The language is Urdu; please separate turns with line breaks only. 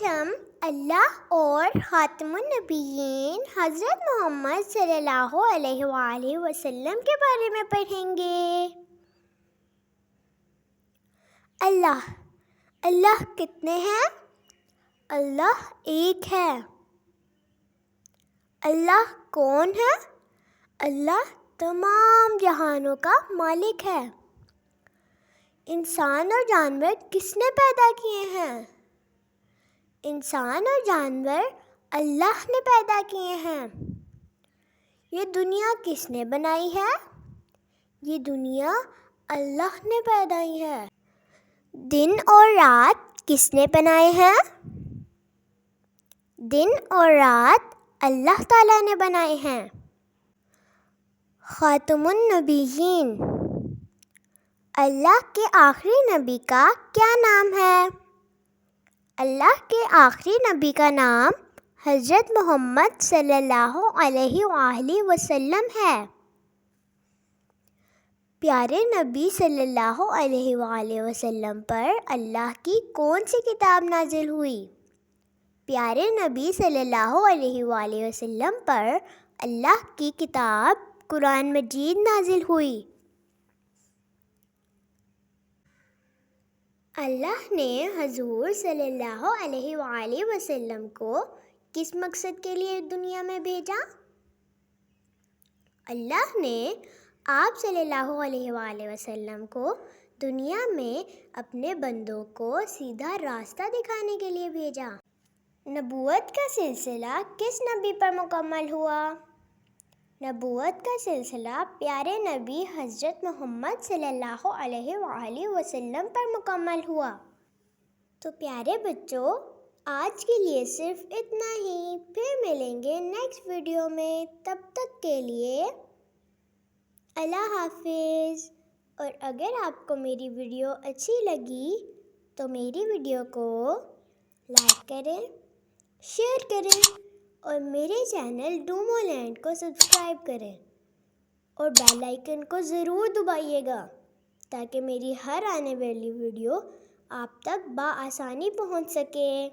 ہم اللہ اور خاتم النبیین حضرت محمد صلی اللہ علیہ وآلہ وسلم کے بارے میں پڑھیں گے۔ اللہ کتنے ہیں؟ اللہ ایک ہے۔ اللہ کون ہے؟ اللہ تمام جہانوں کا مالک ہے۔ انسان اور جانور کس نے پیدا کیے ہیں؟ انسان اور جانور اللہ نے پیدا کیے ہیں۔ یہ دنیا کس نے بنائی ہے؟ یہ دنیا اللہ نے بنائی ہے۔ دن اور رات کس نے بنائے ہیں؟ دن اور رات اللہ تعالیٰ نے بنائے ہیں۔ خاتم النبیین، اللہ کے آخری نبی کا کیا نام ہے؟ اللہ کے آخری نبی کا نام حضرت محمد صلی اللہ علیہ وآلہ وسلم ہے۔ پیارے نبی صلی اللہ علیہ وآلہ وسلم پر اللہ کی کون سی کتاب نازل ہوئی؟ پیارے نبی صلی اللہ علیہ وآلہ وسلم پر اللہ کی کتاب قرآن مجید نازل ہوئی۔ اللہ نے حضور صلی اللہ علیہ وآلہ وسلم کو کس مقصد کے لیے دنیا میں بھیجا؟ اللہ نے آپ صلی اللہ علیہ وآلہ وسلم کو دنیا میں اپنے بندوں کو سیدھا راستہ دکھانے کے لیے بھیجا۔ نبوت کا سلسلہ کس نبی پر مکمل ہوا؟ نبوت کا سلسلہ پیارے نبی حضرت محمد صلی اللہ علیہ وآلہ وسلم پر مکمل ہوا۔ تو پیارے بچوں، آج کے لیے صرف اتنا ہی، پھر ملیں گے نیکسٹ ویڈیو میں۔ تب تک کے لیے اللہ حافظ۔ اور اگر آپ کو میری ویڈیو اچھی لگی تو میری ویڈیو کو لائک کریں، شیئر کریں اور میرے چینل ڈومو لینڈ کو سبسکرائب کریں اور بیل آئیکن کو ضرور دبائیے گا تاکہ میری ہر آنے والی ویڈیو آپ تک بآسانی پہنچ سکے۔